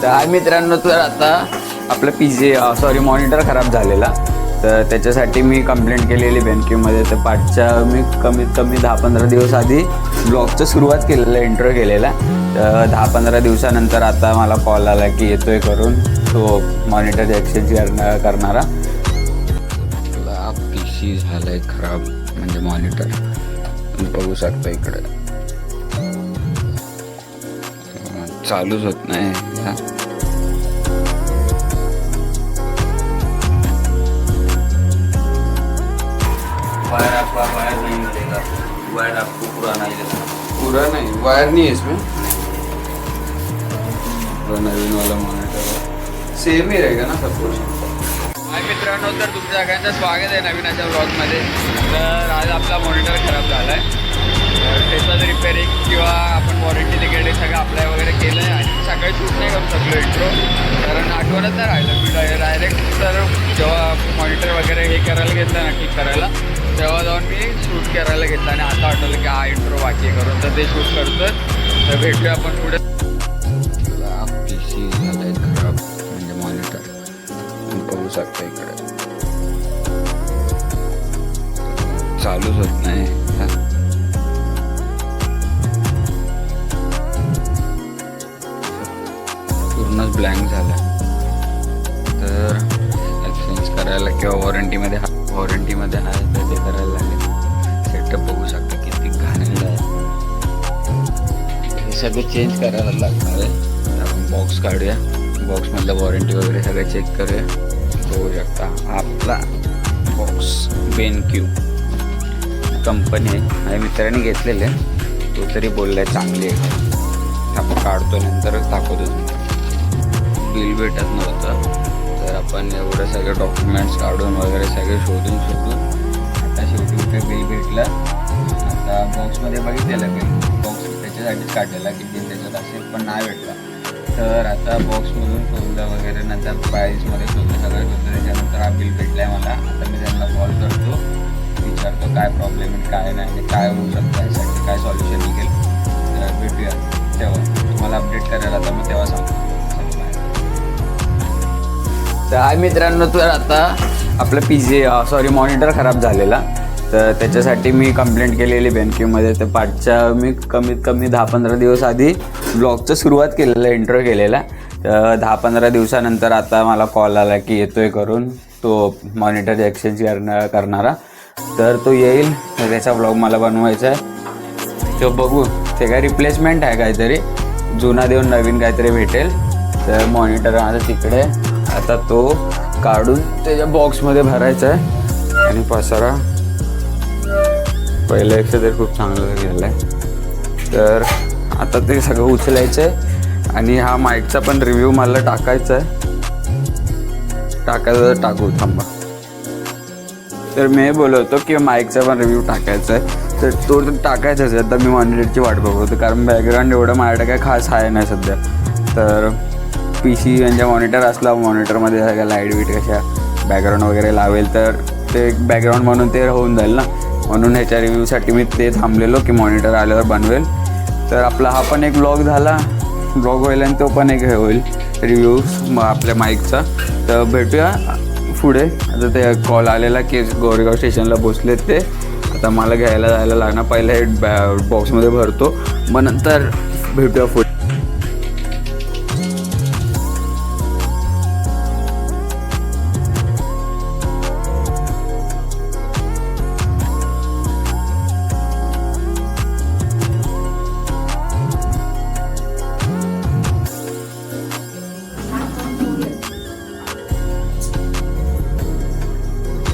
तर हाय मित्रांनो, तर आता आपलं सॉरी मॉनिटर खराब झालेला, तर त्याच्यासाठी मी कंप्लेंट केलेली बँकेमध्ये. तर पाठच्या मी कमीत कमी 10-15 दिवस आधी ब्लॉगचं सुरुवात केलेलं, इंट्रो केलेला. तर 10-15 दिवसानंतर आता मला कॉल आला की येतोय करून तो मॉनिटर एक्सचेंज करणारा. PC झालाय खराब, म्हणजे मॉनिटर बघू शकता इकडे चालूच होत नाही. वायर नहीं मिलेगा, वायर आपको पुराना ही लेना. पूरा नहीं, वायर नहीं है इसमें. नवीन वाला मॉनिटर सेम ही रहेगा ना सब कुछ. हाय मित्रांनो, तर तुमच्या सगळ्यांचं स्वागत आहे नवीनाच्या ब्लॉगमध्ये. तर आज आपला मॉनिटर खराब झाला आहे, तर त्याचं रिपेअरिंग किंवा आपण वॉरंटी तिकडे सगळं अप्लाय वगैरे केलं आहे. आणि सकाळी शूट नाही करू शकलो इंट्रो, कारण आठवणच नाही राहिलं. मी डायरेक्ट तर जेव्हा मॉनिटर वगैरे हे करायला घेतलं ना, ठीक करायला, तेव्हा जाऊन मी शूट करायला घेतला. आणि आता आठवलं की हा इंट्रो बाकी आहे करून, तर ते शूट करतो. तर भेटूया आपण पुढे. PC झालं आहे खराब, म्हणजे मॉनिटर बघू शकता इकडे चालूच होत नाही. पूर्णच ब्लँक झाला. तर एक्सचेंज करायला किंवा वॉरंटीमध्ये आहे तर ते करायला लागेल. सेटअप बघू शकता किती घाणेरडं आहे. हे सगळं चेंज करायला लागणार आहे. आपण बॉक्स काढूया, बॉक्समधलं वॉरंटी वगैरे सगळं चेक करूया. बघू शकता आपला बॉक्स BenQ कंपनी आहे. माझ्या मित्राने घेतलेले, तो तरी बोललाय चांगली आहे. आपण काढतो नंतर दाखवतो. बिल भेटत नव्हतं, तर आपण एवढं सगळे डॉक्युमेंट्स काढून वगैरे सगळे शोधून आता शेवटी कुठे बिल भेटलं. आता बॉक्समध्ये बघितलेलं बिल, बॉक्स त्याच्यासाठीच काढलेला की बिल त्याच्यात असेल, पण नाही भेटला. तर आता बॉक्समधून शोधलं वगैरे, नंतर प्राईसमध्ये सगळं शोधलं. त्याच्यानंतर हा बिल भेटला आहे मला. आता मी त्यांना कॉल करतो, विचारतो काय प्रॉब्लेम आहे, काय नाही, आणि काय होऊ शकतं, यासाठी काय सॉल्युशन निघेल. तर भेटूया तेव्हा, तुम्हाला अपडेट करायला आता मी तेव्हा सांगतो. तर हाय मित्रांनो, तर आता आपलं सॉरी मॉनिटर खराब झालेला, तर त्याच्यासाठी मी कंप्लेंट केलेली बँकेमध्ये. तर पाठच्या मी कमीत कमी 10-15 दिवस आधी ब्लॉगचं सुरुवात केलेलं, इंट्रो केलेला. तर 10-15 दिवसानंतर आता मला कॉल आला की येतोय करून तो मॉनिटर एक्सचेंज करणारा. तर तो येईल, त्याचा ब्लॉग मला बनवायचा आहे. तो बघू, ते काय रिप्लेसमेंट आहे, काहीतरी जुना देऊन नवीन काहीतरी भेटेल. तर मॉनिटर माझं तिकडे, आता तो काढून त्याच्या बॉक्समध्ये भरायचा आहे. आणि पसारा पहिलं एकशे तरी खूप चांगलं गेलं आहे. तर आता ते सगळं उचलायचं आहे. आणि हा माईकचा पण रिव्ह्यू मला टाकायचा आहे. टाकू थांबा. तर मी बोलवतो की माईकचा पण रिव्ह्यू टाकायचा आहे. तर तो टाकायचाच आहे. आता मी मॉनिटरची वाट बघतो, कारण बॅकग्राऊंड एवढं माझ्याकडे काय खास आहे नाही सध्या. तर PC म्हणजे मॉनिटर असला, मॉनिटरमध्ये सगळ्या लाईट बीट कशा बॅकग्राऊंड वगैरे लावेल, तर ते बॅकग्राऊंड म्हणून ते होऊन जाईल ना. म्हणून ह्याच्या रिव्ह्यूसाठी मी ते थांबलेलो की मॉनिटर आल्यावर बनवेल. तर आपला हा पण एक ब्लॉग होईल, आणि तो पण एक हे होईल रिव्ह्यू आपल्या माईकचा. तर भेटूया पुढे. आता ते कॉल आलेला की गोरेगाव स्टेशनला पोचलेत ते. आता मला घ्यायला जायला लागणार. पहिलं हे बॉक्समध्ये भरतो, मग नंतर भेटूया पुढे.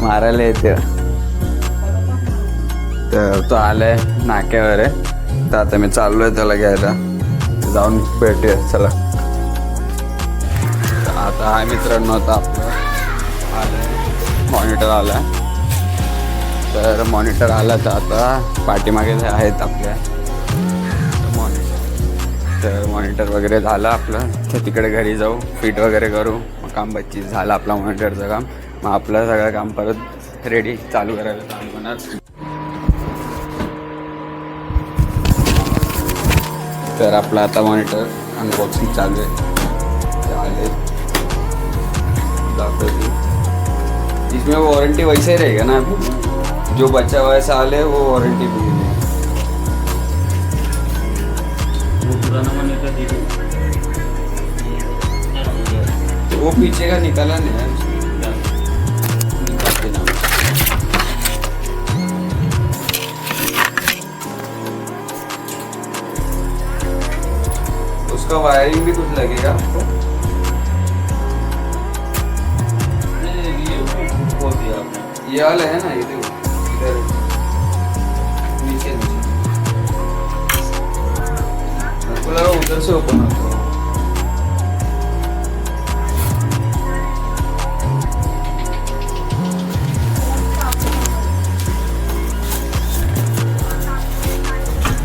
मारायला येते. तर तो आलाय नाक्यावर आहे. तर आता मी चाललो आहे त्याला घ्यायला, जाऊन भेटूया. चला. आता हा मित्रांनो, आता आपलं आलं मॉनिटर आला. तर मॉनिटर आला, तर आता पाठीमागे आहेत आपल्या मॉनिटर. तर मॉनिटर वगैरे झालं आपलं. तर तिकडे घरी जाऊ, फिट वगैरे करू, मग काम बच्ची झालं आपलं मॉनिटरचं काम. मग आपलं सगळं काम परत रेडी चालू करायला काम होणार. तर आपला आता मॉनिटर अनबॉक्सिंग चालू आहे. आले इसमें वारंटी वैसे ही रहेगा ना अभी जो बचा हुआ है साल है वो वारंटी भी नहीं है। वो पीछे का निकाला नहीं है उसका वायरिंग भी कुछ लगेगा आपको। ये वाला है ना, ये देखो इधर नीचे मेरे को लगा उधर से ओपन होता है।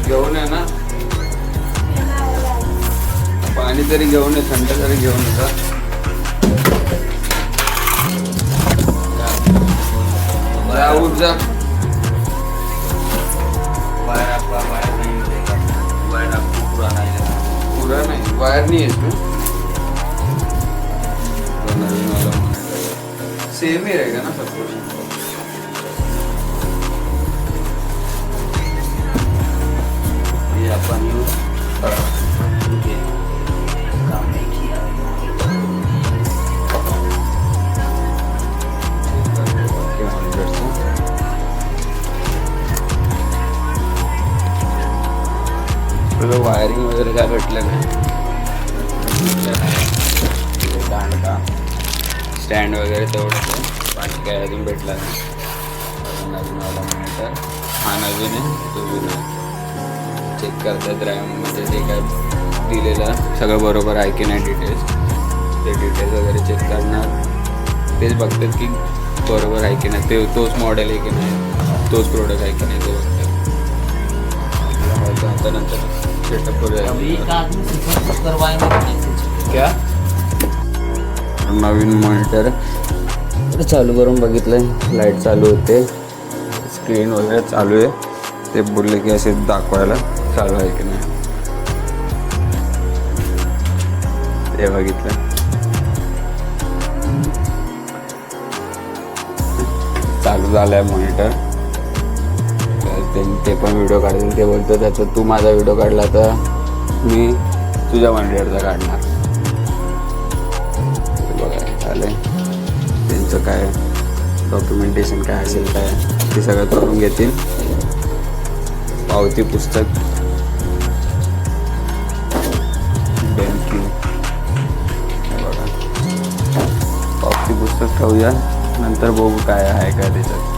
घेऊन आहे ना पाणी तरी घेऊन ये, थंड तरी घेऊन ये का। ऊर्जा वायर आपका वायर नहीं मिलेगा, वायर आपको पुराना ही लगेगा। पूरा नहीं, वायर नहीं है इसमें, सेम ही रहेगा ना सब कुछ। ये अपन यूज काम नहीं किया। वायरिंग वगैरे काय भेटलं नाही, दांडका स्टँड वगैरे तेवढंच आहे, बाकी काय अजून भेटलं नाही। अजून वाला मॉनिटर हा नवीन आहे, तो जुना आहे। चेक करतात रॅममध्ये जे काय दिलेलं सगळं बरोबर आहे की नाही, ते डिटेल्स वगैरे चेक करणार, तेच बघतात की बरोबर आहे की नाही, ते तोच मॉडेल आहे की नाही, तोच प्रोडक्ट आहे की नाही ते बघतात। आता नंतर सेटअप करूया क्या नवीन मॉनिटर चालू करून बघितलं, लाईट चालू होते, स्क्रीन वगैरे चालू आहे, ते बोलले की असे दाखवायला चालू आहे की नाही ते बघितलं। चालू झालं आहे मॉनिटर, ते पण व्हिडिओ काढतील, ते बोलतो त्याचं तू माझा व्हिडिओ काढला तर मी तुझ्या मॉनिटरचा काढणार। बघा चालेल, त्यांचं काय डॉक्युमेंटेशन काय असेल काय ते सगळं करून घेतील। पावती पुस्तक BenQ बघा, पावती पुस्तक ठेवूया, नंतर बघू काय आहे काय त्याच्यात।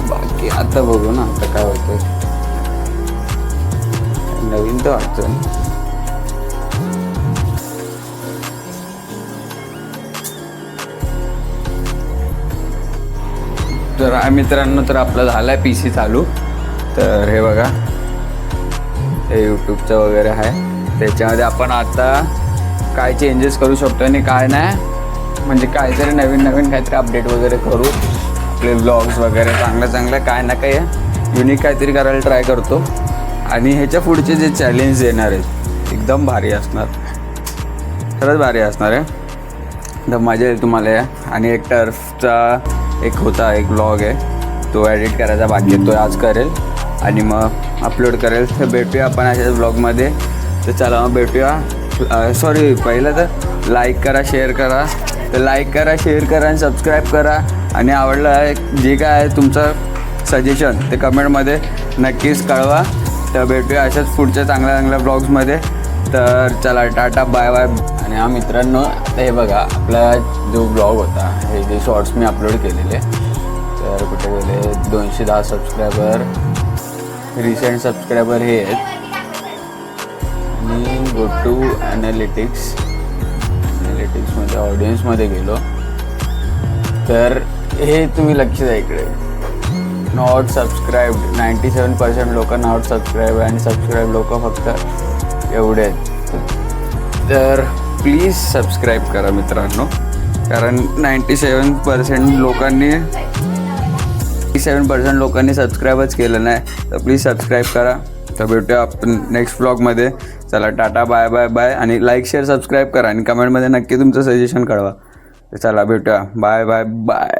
बाकी आता बघू ना आता काय होतं, नवीन तर वाटतं। तर मित्रांनो, तर आपला झाला आहे PC चालू। तर हे बघा, हे यूट्यूबचं वगैरे आहे, त्याच्यामध्ये आपण आता काय चेंजेस करू शकतो आणि काय नाही, म्हणजे काहीतरी नवीन काहीतरी अपडेट वगैरे करू, आपले व्लॉग्स वगैरे चांगलं काय ना काही युनिक काहीतरी करायला ट्राय करतो। आणि ह्याच्या पुढचे जे चॅलेंज येणार आहेत एकदम भारी असणार, खरंच भारी असणार आहे, तर मजा येईल तुम्हाला या। आणि एक टर्फचा एक व्लॉग आहे, तो एडिट करायचा बाकी आहे, तो आज करेल आणि मग अपलोड करेल। तर भेटूया आपण अशाच व्लॉगमध्ये, तर चला मग भेटूया। सॉरी, पहिलं तर लाईक करा, शेअर करा, तर लाईक करा, शेअर करा आणि सबस्क्राईब करा। आणि आवडलं आहे जे काय आहे तुमचं सजेशन ते कमेंटमध्ये नक्कीच कळवा। तर भेटूया अशाच पुढच्या चांगल्या ब्लॉग्समध्ये। तर चला टाटा बाय बाय। आणि हा मित्रांनो, हे बघा आपला जो ब्लॉग होता, हे जे शॉर्ट्स मी अपलोड केलेले, तर कुठे गेले 210 सबस्क्रायबर, रिसेंट सबस्क्रायबर हे आहेत। आणि गो टू ॲनालिटिक्समध्ये ऑडियन्समध्ये गेलो, तर हे तुम्ही लक्ष द्या इकडे, नॉट सबस्क्राईब्ड 97% लोक नॉट सबस्क्राईब, आणि सबस्क्राईब लोक फक्त एवढे आहेत। तर प्लीज सबस्क्राईब करा मित्रांनो, कारण 97% लोकांनी सबस्क्राईबच केलं नाही, तर प्लीज सबस्क्राईब करा। तर भेटूया आपण नेक्स्ट व्लॉगमध्ये. चला टाटा बाय बाय बाय. आणि लाईक शेअर सबस्क्राईब करा आणि कमेंटमध्ये नक्की तुमचं सजेशन कळवा. चला भेटूया. Bye bye bye.